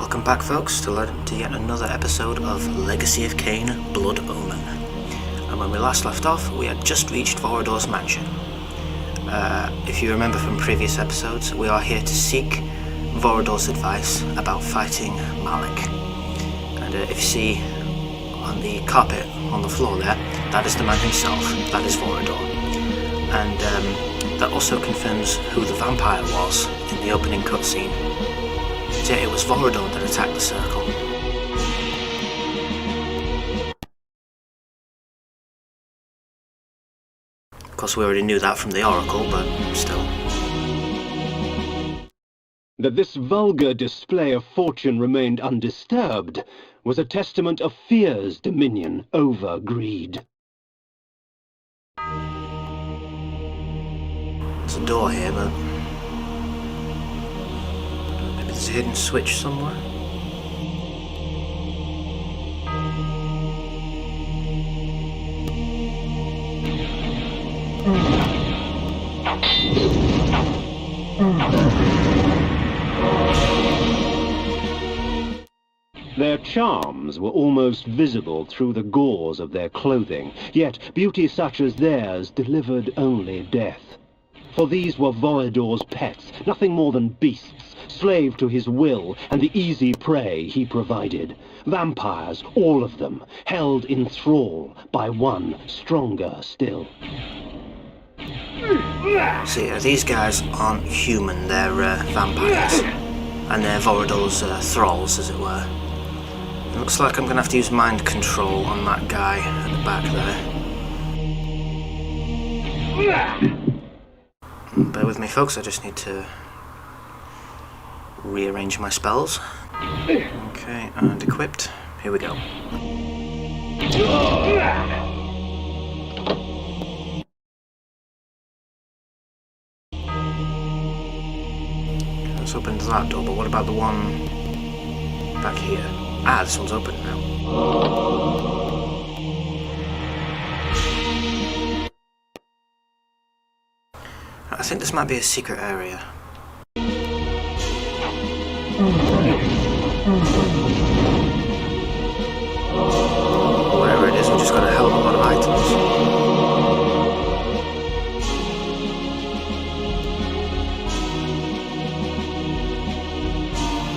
Welcome back, folks, to yet another episode of Legacy of Kain: Blood Omen. And when we last left off, we had just reached Vorador's mansion. If you remember from previous episodes, we are here to seek Vorador's advice about fighting Malek. And if you see on the carpet on the floor there, that is the man himself, that is Vorador. And that also confirms who the vampire was in the opening cutscene. So it was Vorador that attacked the circle. Of course, we already knew that from the Oracle, but still. That this vulgar display of fortune remained undisturbed was a testament of fear's dominion over greed. There's a door here, but maybe there's a hidden switch somewhere. Their charms were almost visible through the gauze of their clothing, yet beauty such as theirs delivered only death. For these were Vorador's pets, nothing more than beasts, slave to his will and the easy prey he provided. Vampires, all of them, held in thrall by one stronger still. See, these guys aren't human, they're vampires. And they're Vorador's thralls, as it were. It looks like I'm going to have to use mind control on that guy at the back there. Bear with me, folks, I just need to rearrange my spells. Okay, and equipped. Here we go. Let's open that door, but what about the one back here? Ah, this one's open now. I think this might be a secret area. Whatever it is, we just got a hell of a lot of items.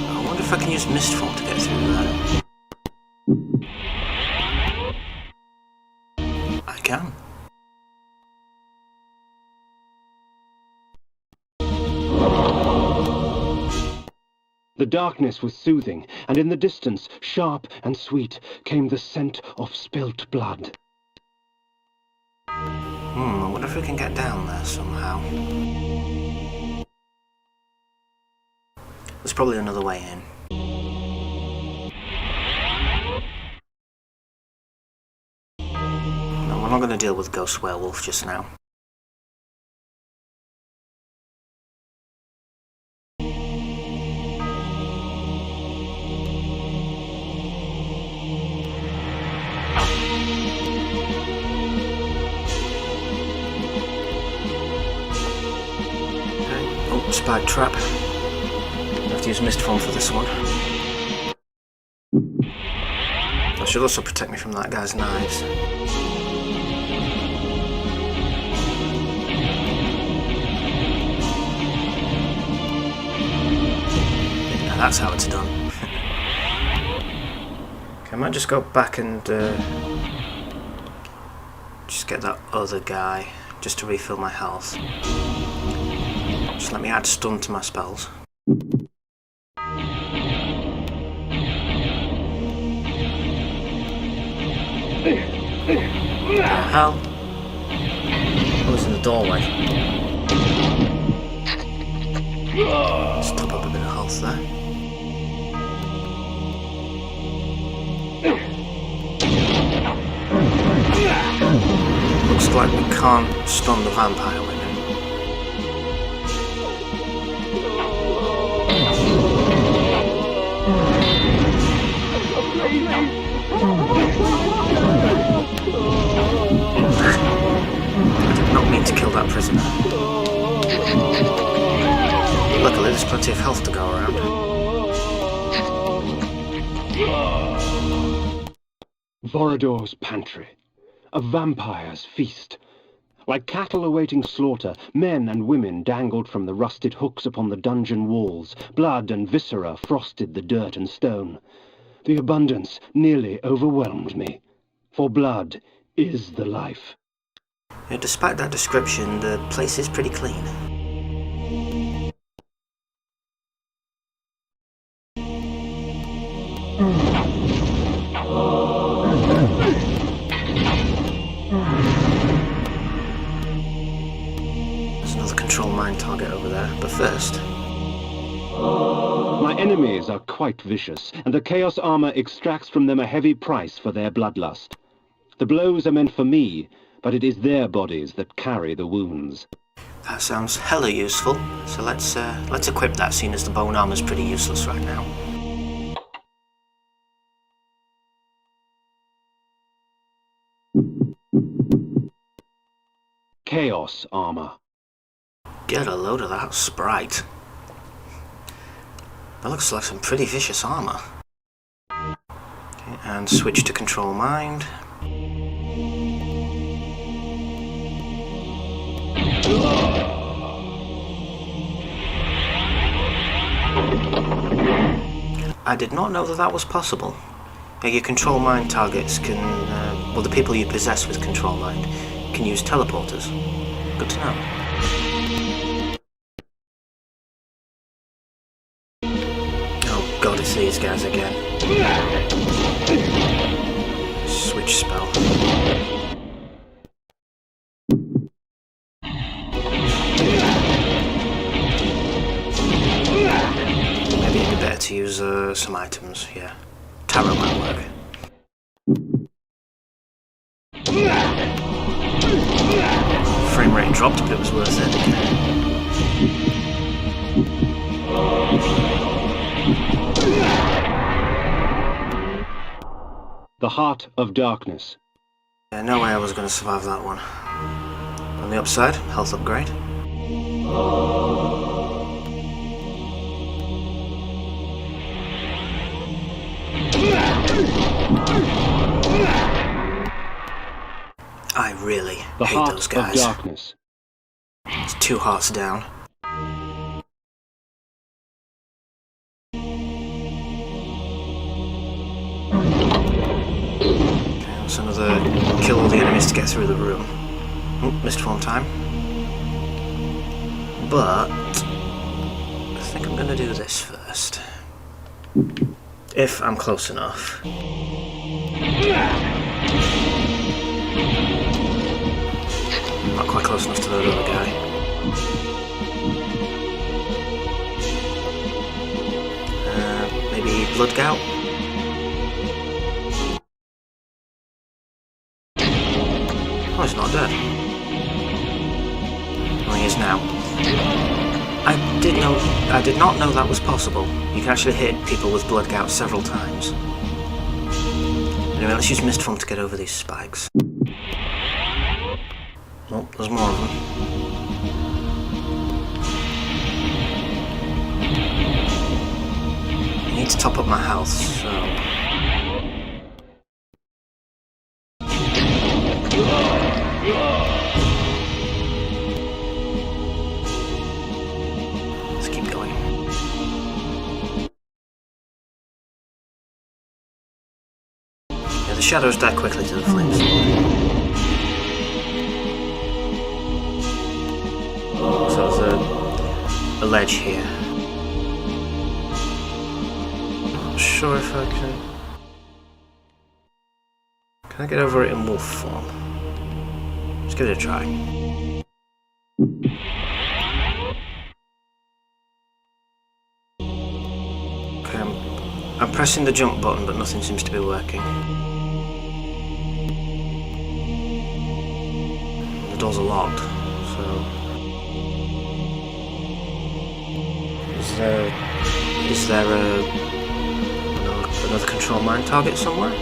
I wonder if I can use mist form to get through that. I can. The darkness was soothing, and in the distance, sharp and sweet, came the scent of spilt blood. I wonder if we can get down there somehow. There's probably another way in. No, we're not going to deal with Ghost Werewolf just now. Spike trap. I have to use mist form for this one. That should also protect me from that guy's knives. Now that's how it's done. Okay, I might just go back and just get that other guy just to refill my health. Just let me add stun to my spells. What the hell? Oh, it's in the doorway. Just top up a bit of health there. Looks like we can't stun the vampire with him. I did not mean to kill that prisoner. Luckily, there's plenty of health to go around. Vorador's pantry. A vampire's feast. Like cattle awaiting slaughter, men and women dangled from the rusted hooks upon the dungeon walls. Blood and viscera frosted the dirt and stone. The abundance nearly overwhelmed me. For blood is the life. Yeah, despite that description, the place is pretty clean. There's another control mine target over there, but first... My enemies are quite vicious, and the Chaos Armor extracts from them a heavy price for their bloodlust. The blows are meant for me, but it is their bodies that carry the wounds. That sounds hella useful, so let's equip that, seeing as the bone armor's pretty useless right now. Chaos Armor. Get a load of that sprite. That looks like some pretty vicious armor. Okay, and switch to control mind. I did not know that that was possible. Your control mind targets can, well, the people you possess with control mind can use teleporters. Good to know. Oh god, it's these guys again. Switch spell. Maybe it'd be better to use some items, yeah. Tarot might work. Frame rate dropped, but it was worth it. The Heart of Darkness. Yeah, no way I was going to survive that one. On the upside, health upgrade. I really hate those guys. The Heart of Darkness. It's 2 hearts down. Okay, that's another kill all the enemies to get through the room. Oh, missed one time. But I think I'm gonna do this first. If I'm close enough. Not quite close enough to that other guy. Maybe blood gout? Oh, he's not dead. Well, he is now. I did not know that was possible. You can actually hit people with blood gout several times. Anyway, let's use Mist Form to get over these spikes. Oh, there's more of them. I need to top up my health, so... let's keep going. Yeah, the shadows die quickly to the flames. So there's a ledge here. Not sure if I can... Can I get over it in wolf form? Let's give it a try. Okay, I'm pressing the jump button, but nothing seems to be working. The doors are locked, so... Is there another control mine target somewhere?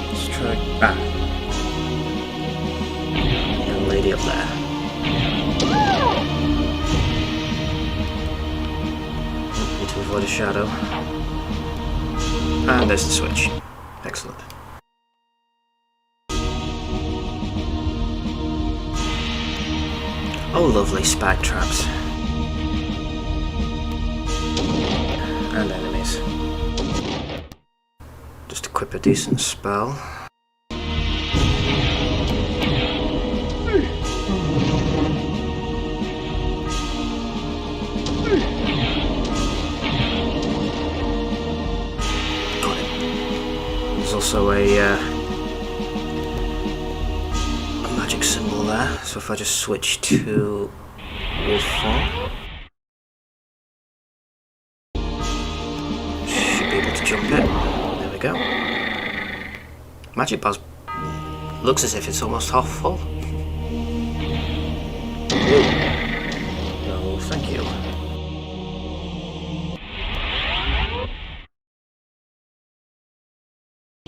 Let's try back. Young lady lady up there. Need to avoid a shadow. And there's the switch. Excellent. Oh, lovely spike traps. And enemies. Just equip a decent spell. Got it. There's also a magic symbol there, so if I just switch to wolf form, should be able to jump it. There we go. Magic bar's looks as if it's almost half full. Whoa. No, thank you.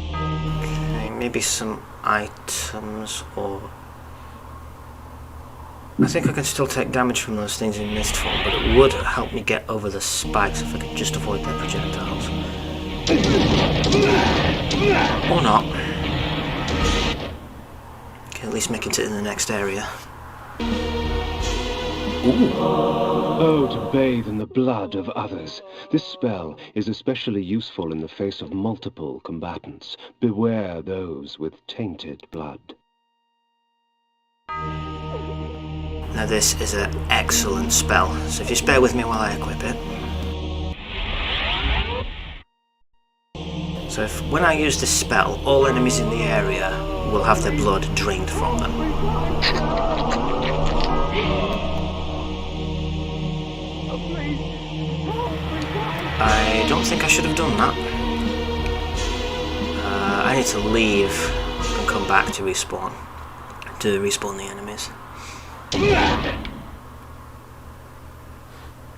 Okay, maybe some items, or I think I can still take damage from those things in mist form, but it would help me get over the spikes if I could just avoid their projectiles. Or not. Okay, at least make it in the next area. Ooh. Oh, to bathe in the blood of others. This spell is especially useful in the face of multiple combatants. Beware those with tainted blood. Now this is an excellent spell, so if you just bear with me while I equip it. So when I use this spell, all enemies in the area will have their blood drained from them. I don't think I should have done that. I need to leave and come back to respawn the enemies.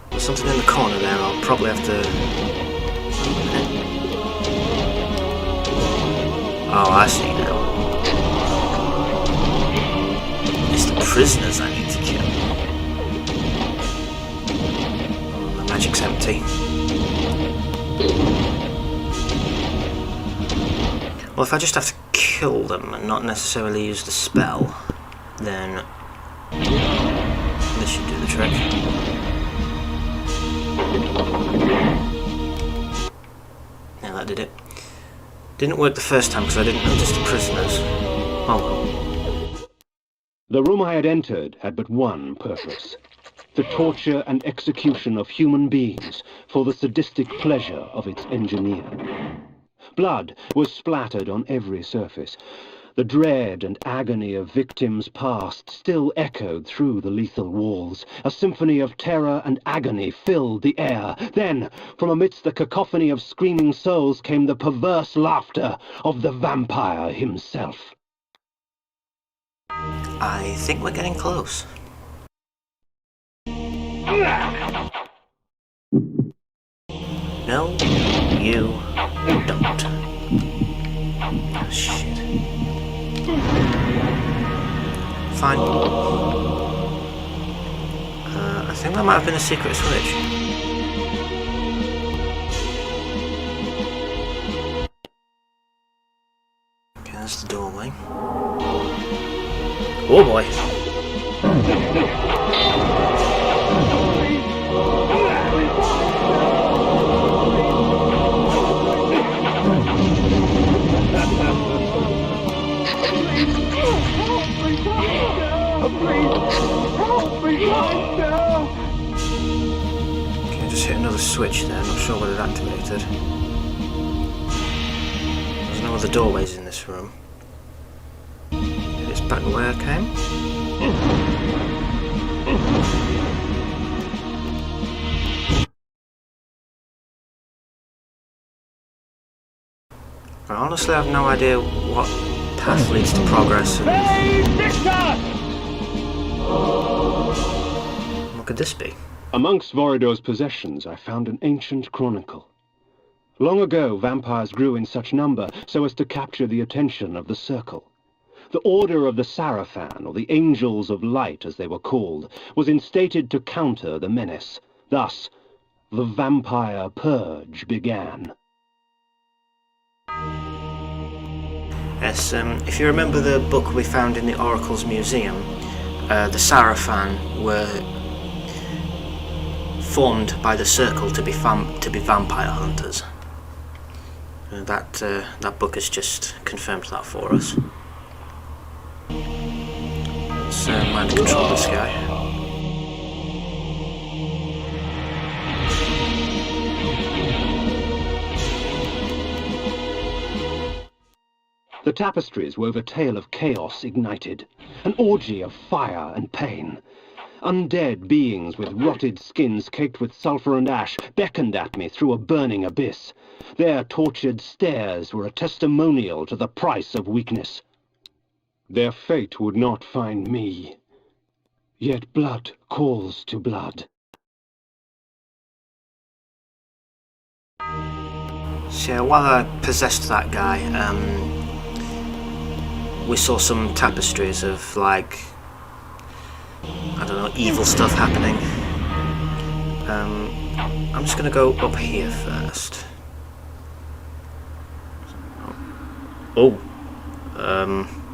There's something in the corner there, I'll probably have to... Oh, I see now. It's the prisoners I need to kill. Oh, the magic's empty. Well, if I just have to kill them and not necessarily use the spell, then this should do the trick. Yeah, that did it. Didn't work the first time because I didn't notice the prisoners. Oh well. The room I had entered had but one purpose: the torture and execution of human beings for the sadistic pleasure of its engineer. Blood was splattered on every surface. The dread and agony of victims past still echoed through the lethal walls. A symphony of terror and agony filled the air. Then, from amidst the cacophony of screaming souls came the perverse laughter of the vampire himself. I think we're getting close. No, you don't. Oh, shit. Fine. I think that might have been a secret switch. Okay, that's the doorway. Oh boy. Okay, I just hit another switch there, not sure what it activated. There's no other doorways in this room. It's back the way I came. I honestly have no idea what path leads to progress. What could this be? Amongst Vorador's possessions, I found an ancient chronicle. Long ago, vampires grew in such number so as to capture the attention of the Circle. The Order of the Sarafan, or the Angels of Light as they were called, was instated to counter the menace. Thus, the vampire purge began. Yes, if you remember the book we found in the Oracle's Museum, the Sarafan were formed by the Circle to be vampire hunters. That book has just confirmed that for us. Let's mind control this guy. The tapestries wove a tale of chaos ignited, an orgy of fire and pain. Undead beings with rotted skins caked with sulphur and ash beckoned at me through a burning abyss. Their tortured stares were a testimonial to the price of weakness. Their fate would not find me, yet blood calls to blood. So while I possessed that guy, we saw some tapestries of, like, I don't know, evil stuff happening. I'm just gonna go up here first. Oh,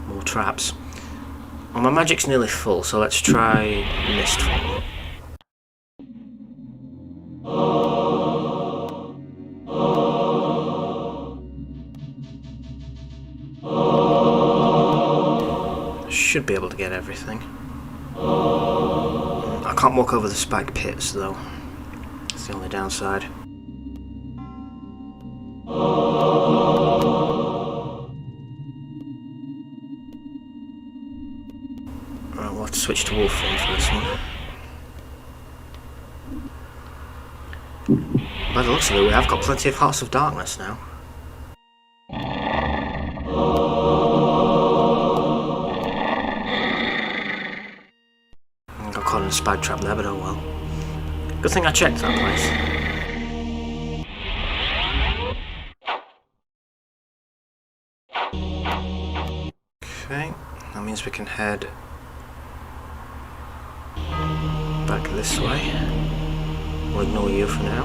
more traps. Well, my magic's nearly full, so let's try Mistfall. Should be able to get everything. I can't walk over the spike pits though. That's the only downside. Alright, we'll have to switch to wolf form for this one. By the looks of it, we have got plenty of Hearts of Darkness now. Got caught in a spike trap there, but oh well. Good thing I checked that place. Okay, that means we can head back this way. We'll ignore you for now.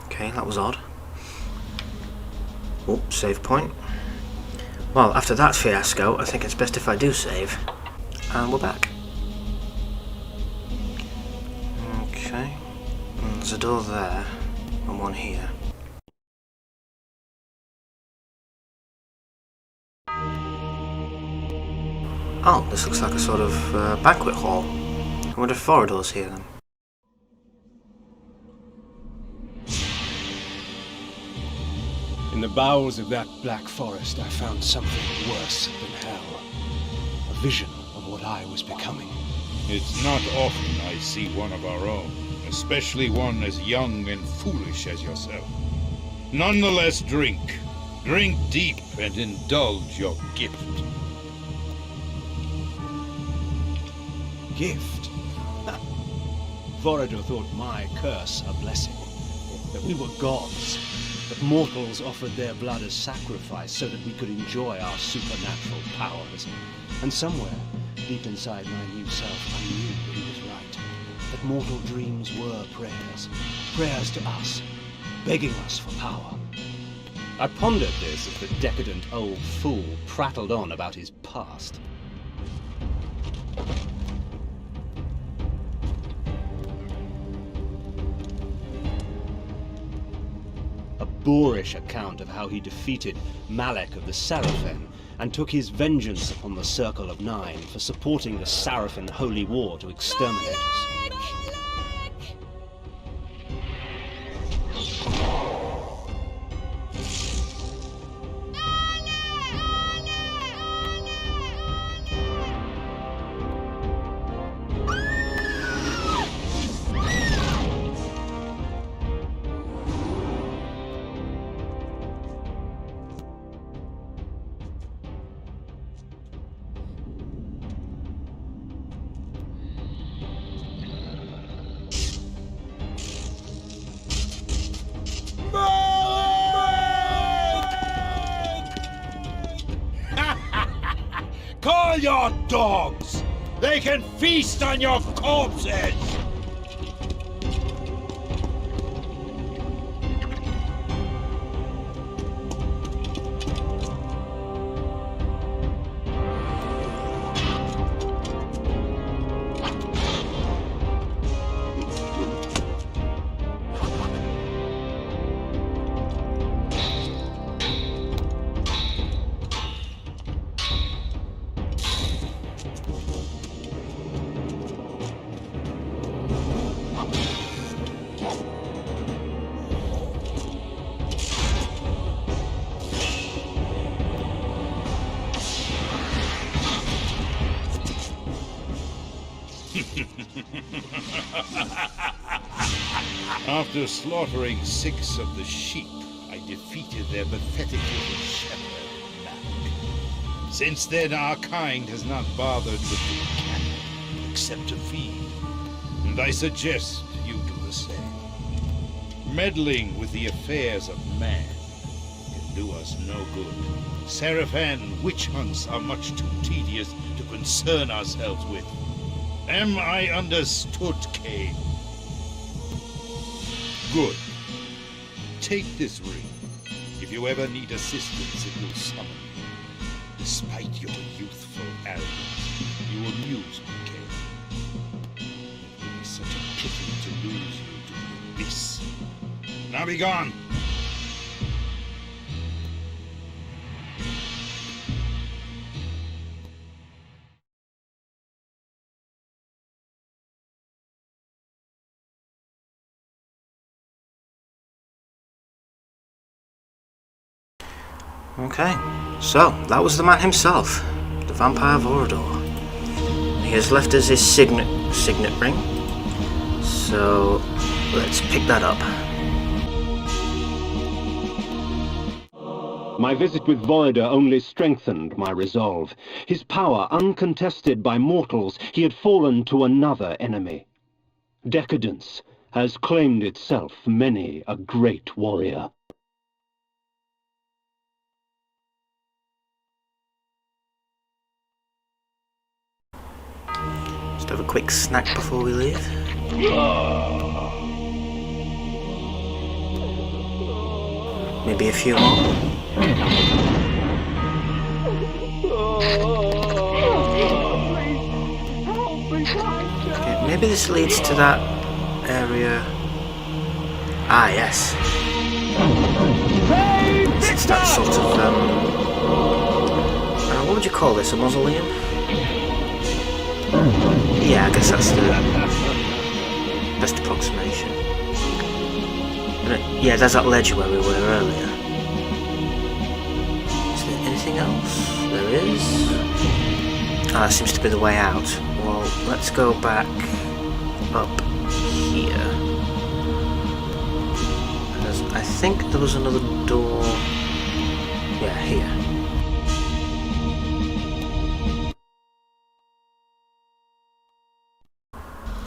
Okay, that was odd. Oh, save point. Well, after that fiasco, I think it's best if I do save. And we're back. Okay. There's a door there, and one here. Oh, this looks like a sort of banquet hall. I wonder if Vorador's here then. In the bowels of that black forest, I found something worse than hell. A vision of what I was becoming. It's not often I see one of our own, especially one as young and foolish as yourself. Nonetheless, drink. Drink deep and indulge your gift. Gift? Vorador thought my curse a blessing. That we were gods. That mortals offered their blood as sacrifice so that we could enjoy our supernatural powers. And somewhere, deep inside my new self, I knew he was right. That mortal dreams were prayers. Prayers to us, begging us for power. I pondered this as the decadent old fool prattled on about his past. A boorish account of how he defeated Malek of the Sarafan and took his vengeance upon the Circle of Nine for supporting the Sarafan holy war to exterminate us. all your dogs! They can feast on your corpses! After slaughtering 6 of the sheep, I defeated their pathetic little shepherd, Malek. Since then, our kind has not bothered with the cattle, except to feed. And I suggest you do the same. Meddling with the affairs of man can do us no good. Seraphan witch hunts are much too tedious to concern ourselves with. Am I understood, Cain? Good. Take this ring. If you ever need assistance, it will summon you. Despite your youthful arrogance, you amuse me, Cain. It would be such a pity to lose you to the abyss. Now be gone! Okay, so that was the man himself, the vampire Vorador. He has left us his signet ring, so let's pick that up. My visit with Vorador only strengthened my resolve. His power, uncontested by mortals, he had fallen to another enemy. Decadence has claimed itself many a great warrior. Just have a quick snack before we leave. Maybe a few more. Okay, maybe this leads to that area. Ah, yes. It's that sort of, what would you call this? A mausoleum? Yeah, I guess that's the best approximation. Yeah, there's that ledge where we were earlier. Is there anything else? There is. Ah, that seems to be the way out. Well, let's go back up here. Because I think there was another door. Yeah, here.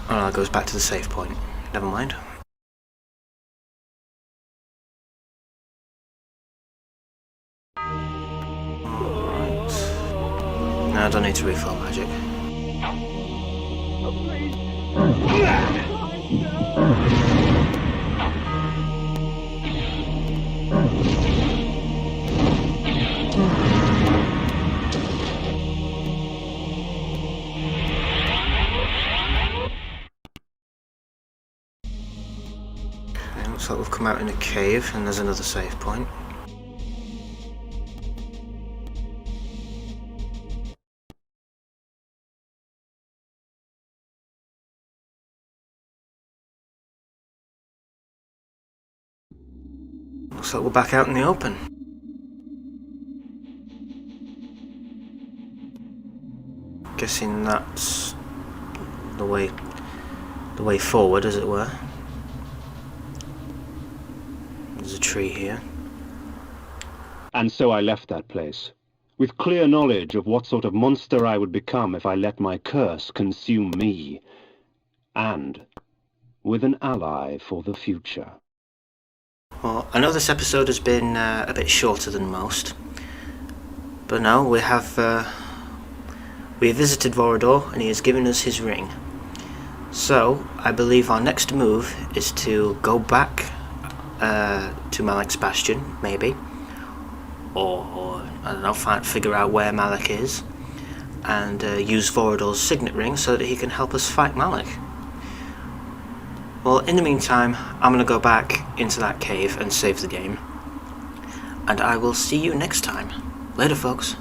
Oh, no, it goes back to the save point. Never mind. Alright. No, I don't need to refill magic. Looks like we've come out in a cave and there's another save point. Looks like we're back out in the open. Guessing that's the way forward, as it were. There's a tree here. And so I left that place, with clear knowledge of what sort of monster I would become if I let my curse consume me, and with an ally for the future. Well, I know this episode has been a bit shorter than most, but no, we have We have visited Vorador and he has given us his ring. So, I believe our next move is to go back to Malek's bastion, maybe. Or I don't know, figure out where Malek is. And use Vorador's signet ring so that he can help us fight Malek. Well, in the meantime, I'm going to go back into that cave and save the game. And I will see you next time. Later, folks.